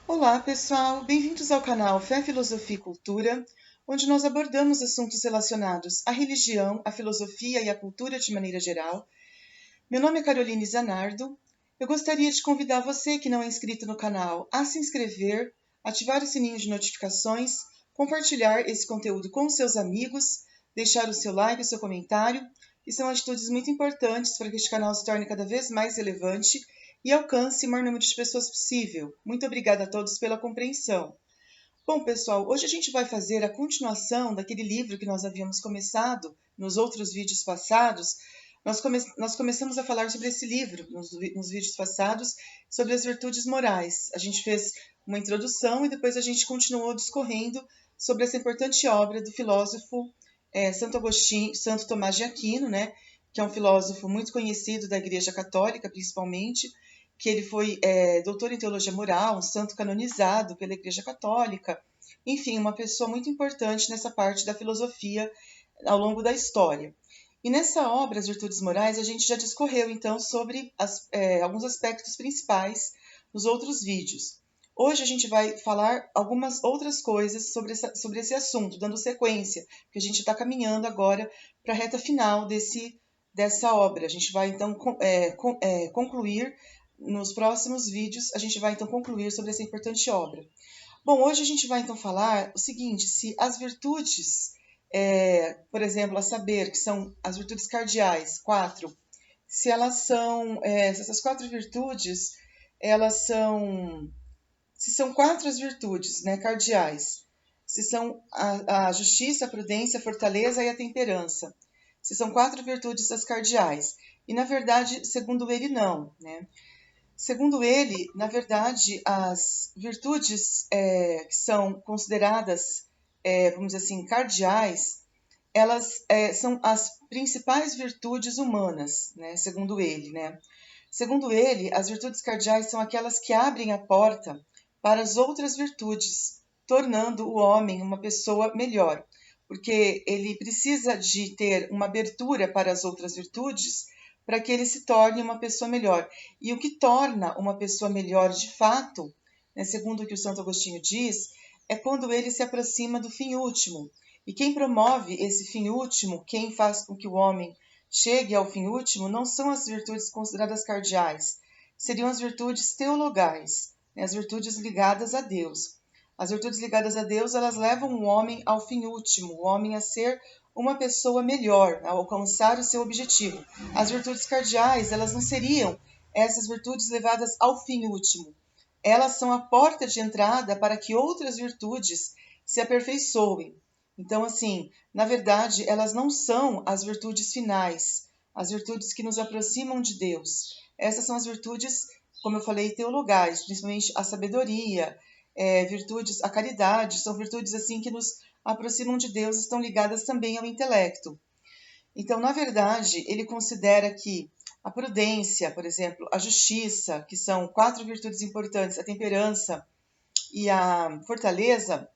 Olá, pessoal! Bem-vindos ao canal Fé, Filosofia e Cultura, onde nós abordamos assuntos relacionados à religião, à filosofia e à cultura de maneira geral. Meu nome é Caroline Zanardo. Eu gostaria de convidar você que não é inscrito no canal a se inscrever, ativar o sininho de notificações, compartilhar esse conteúdo com seus amigos, deixar o seu like, o seu comentário, que são atitudes muito importantes para que este canal se torne cada vez mais relevante e alcance o maior número de pessoas possível. Muito obrigada a todos pela compreensão. Bom, pessoal, hoje a gente vai fazer a continuação daquele livro que nós havíamos começado nos outros vídeos passados. Nós começamos a falar sobre esse livro nos vídeos passados, sobre as virtudes morais. A gente fez uma introdução e depois a gente continuou discorrendo sobre essa importante obra do filósofo Santo Tomás de Aquino, né, que é um filósofo muito conhecido da Igreja Católica, principalmente, que ele foi doutor em teologia moral, um santo canonizado pela Igreja Católica, enfim, uma pessoa muito importante nessa parte da filosofia ao longo da história. E nessa obra, As Virtudes Morais, a gente já discorreu, então, sobre alguns aspectos principais nos outros vídeos. Hoje a gente vai falar algumas outras coisas sobre esse assunto, dando sequência, porque a gente está caminhando agora para a reta final dessa obra. A gente vai, então, concluir, nos próximos vídeos, a gente vai, então, concluir sobre essa importante obra. Bom, hoje a gente vai, então, falar o seguinte, se as virtudes, por exemplo, a saber, que são as virtudes cardeais, 4, se elas são, essas 4 virtudes, elas são... Se são 4 as virtudes, né, cardeais, se são a justiça, a prudência, a fortaleza e a temperança, se são 4 virtudes as cardeais. E, na verdade, segundo ele, não, né? Segundo ele, na verdade, as virtudes que são consideradas, vamos dizer assim, cardeais, elas são as principais virtudes humanas, né? Segundo ele, né? Segundo ele, as virtudes cardeais são aquelas que abrem a porta para as outras virtudes, tornando o homem uma pessoa melhor, porque ele precisa de ter uma abertura para as outras virtudes para que ele se torne uma pessoa melhor. E o que torna uma pessoa melhor de fato, né, segundo o que o Santo Agostinho diz, é quando ele se aproxima do fim último. E quem promove esse fim último, quem faz com que o homem chegue ao fim último, não são as virtudes consideradas cardeais, seriam as virtudes teologais, né, as virtudes ligadas a Deus. As virtudes ligadas a Deus, elas levam o homem ao fim último, o homem a ser uma pessoa melhor, a alcançar o seu objetivo. As virtudes cardeais, elas não seriam essas virtudes levadas ao fim último. Elas são a porta de entrada para que outras virtudes se aperfeiçoem. Então, assim, na verdade, elas não são as virtudes finais, as virtudes que nos aproximam de Deus. Essas são as virtudes, como eu falei, teologais, principalmente a sabedoria, virtudes, a caridade, são virtudes assim que nos aproximam de Deus, estão ligadas também ao intelecto. Então, na verdade, ele considera que a prudência, por exemplo, a justiça, que são 4 virtudes importantes, a temperança e a fortaleza,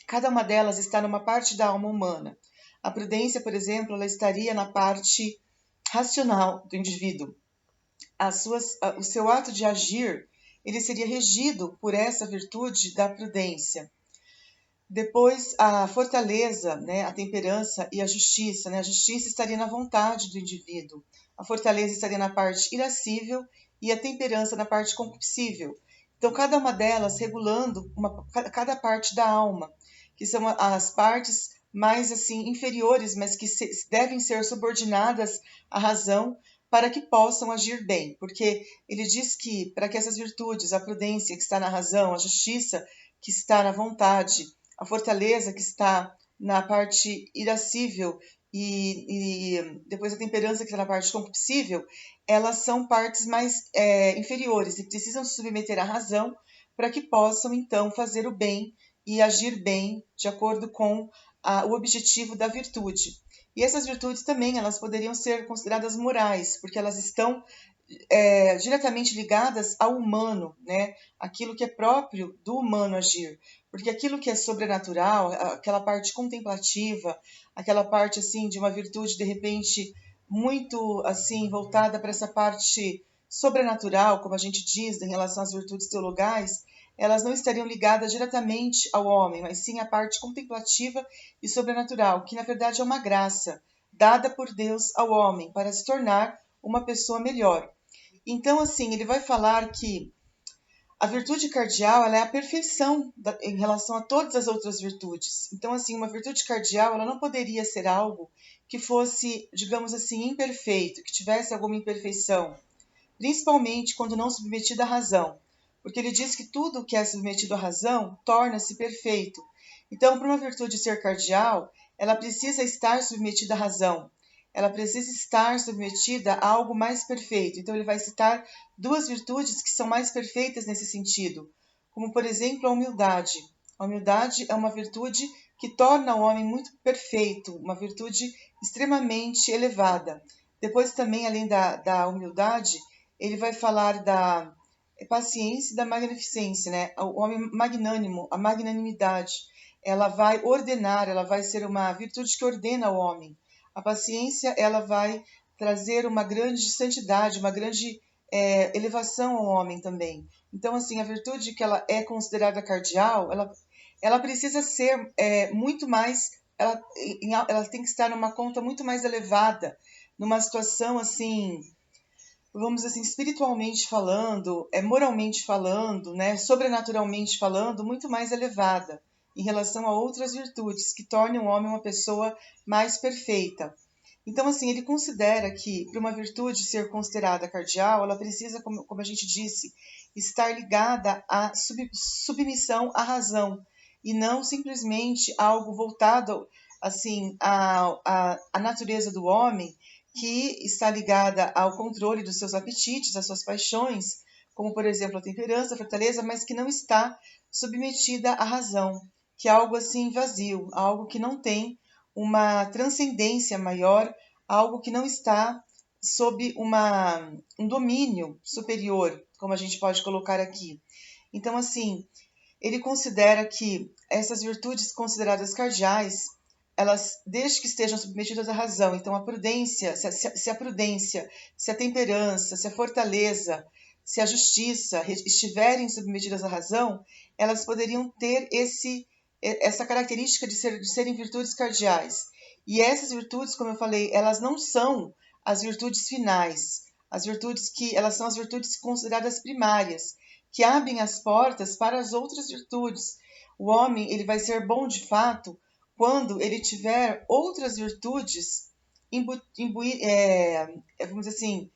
cada uma delas está numa parte da alma humana. A prudência, por exemplo, ela estaria na parte racional do indivíduo. O seu ato de agir, ele seria regido por essa virtude da prudência. Depois, a fortaleza, né, a temperança e a justiça. Né? A justiça estaria na vontade do indivíduo. A fortaleza estaria na parte irascível e a temperança na parte concupiscível. Então, cada uma delas regulando cada parte da alma, que são as partes mais assim inferiores, mas que devem ser subordinadas à razão para que possam agir bem. Porque ele diz que, para que essas virtudes, a prudência que está na razão, a justiça que está na vontade, a fortaleza que está na parte irascível e depois a temperança que está na parte concupiscível, elas são partes mais inferiores e precisam se submeter à razão para que possam, então, fazer o bem e agir bem de acordo com o objetivo da virtude. E essas virtudes também, elas poderiam ser consideradas morais, porque elas estão diretamente ligadas ao humano, né? Aquilo que é próprio do humano agir. Porque aquilo que é sobrenatural, aquela parte contemplativa, aquela parte assim de uma virtude de repente muito assim voltada para essa parte sobrenatural, como a gente diz em relação às virtudes teologais, elas não estariam ligadas diretamente ao homem, mas sim à parte contemplativa e sobrenatural, que na verdade é uma graça dada por Deus ao homem para se tornar uma pessoa melhor. Então, assim, ele vai falar que a virtude cardial, ela é a perfeição em relação a todas as outras virtudes. Então, assim, uma virtude cardial, ela não poderia ser algo que fosse, digamos assim, imperfeito, que tivesse alguma imperfeição, principalmente quando não submetida à razão, porque ele diz que tudo que é submetido à razão torna-se perfeito. Então, para uma virtude ser cardial, ela precisa estar submetida à razão, ela precisa estar submetida a algo mais perfeito. Então, ele vai citar duas virtudes que são mais perfeitas nesse sentido, como, por exemplo, a humildade. A humildade é uma virtude que torna o homem muito perfeito, uma virtude extremamente elevada. Depois, também, além da humildade, ele vai falar da paciência e da magnificência, né? O homem magnânimo, a magnanimidade, ela vai ordenar, ela vai ser uma virtude que ordena o homem. A paciência, ela vai trazer uma grande santidade, uma grande elevação ao homem também. Então, assim, a virtude que ela é considerada cardial, ela precisa ser muito mais, ela tem que estar numa conta muito mais elevada, numa situação assim, vamos dizer assim, espiritualmente falando, moralmente falando, né, sobrenaturalmente falando, muito mais elevada em relação a outras virtudes que tornam o homem uma pessoa mais perfeita. Então, assim, ele considera que para uma virtude ser considerada cardial, ela precisa, como a gente disse, estar ligada à submissão à razão e não simplesmente algo voltado assim à natureza do homem, que está ligada ao controle dos seus apetites, às suas paixões, como, por exemplo, a temperança, a fortaleza, mas que não está submetida à razão, que é algo assim vazio, algo que não tem uma transcendência maior, algo que não está sob um domínio superior, como a gente pode colocar aqui. Então, assim, ele considera que essas virtudes consideradas cardeais, elas, desde que estejam submetidas à razão, então a prudência, se a prudência, se a temperança, se a fortaleza, se a justiça estiverem submetidas à razão, elas poderiam ter essa característica de serem virtudes cardeais. E essas virtudes, como eu falei, elas não são as virtudes finais, elas são as virtudes consideradas primárias, que abrem as portas para as outras virtudes. O homem, ele vai ser bom de fato quando ele tiver outras virtudes vamos dizer assim,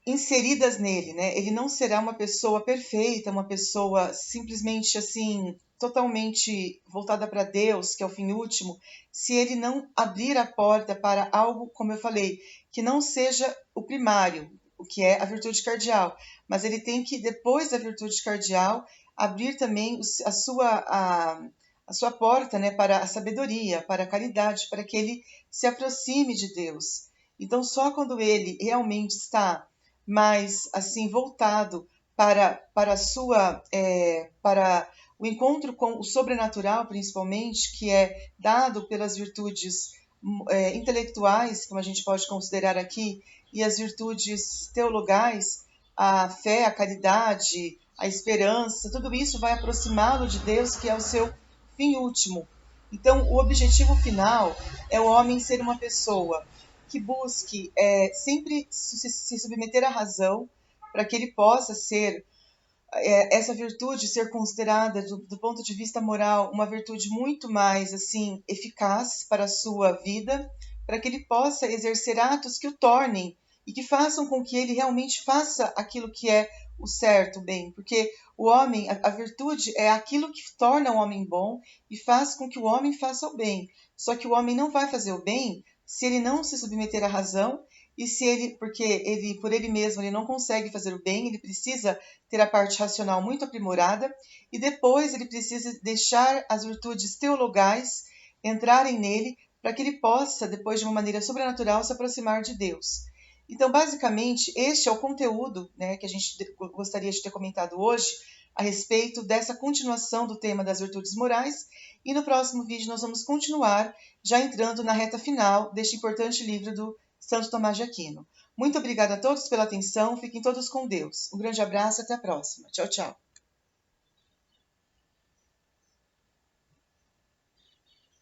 inseridas nele, né? Ele não será uma pessoa perfeita, uma pessoa simplesmente assim, totalmente voltada para Deus, que é o fim último, se ele não abrir a porta para algo, como eu falei, que não seja o primário, o que é a virtude cardial, mas ele tem que, depois da virtude cardial, abrir também a sua porta, né, para a sabedoria, para a caridade, para que ele se aproxime de Deus. Então, só quando ele realmente está mais assim voltado para a sua para o encontro com o sobrenatural, principalmente, que é dado pelas virtudes intelectuais, como a gente pode considerar aqui, e as virtudes teologais, a fé, a caridade, a esperança, tudo isso vai aproximá-lo de Deus, que é o seu fim último. Então, o objetivo final é o homem ser uma pessoa que busque sempre se submeter à razão, para que ele possa ser, essa virtude ser considerada, do ponto de vista moral, uma virtude muito mais assim eficaz para a sua vida, para que ele possa exercer atos que o tornem e que façam com que ele realmente faça aquilo que é o certo, o bem, porque o homem, a virtude é aquilo que torna o homem bom e faz com que o homem faça o bem. Só que o homem não vai fazer o bem se ele não se submeter à razão e se ele, porque ele por ele mesmo ele não consegue fazer o bem, ele precisa ter a parte racional muito aprimorada e depois ele precisa deixar as virtudes teologais entrarem nele para que ele possa, depois de uma maneira sobrenatural, se aproximar de Deus. Então, basicamente, este é o conteúdo, né, que a gente gostaria de ter comentado hoje a respeito dessa continuação do tema das virtudes morais, e no próximo vídeo nós vamos continuar já entrando na reta final deste importante livro do Santo Tomás de Aquino. Muito obrigada a todos pela atenção, fiquem todos com Deus. Um grande abraço e até a próxima. Tchau, tchau.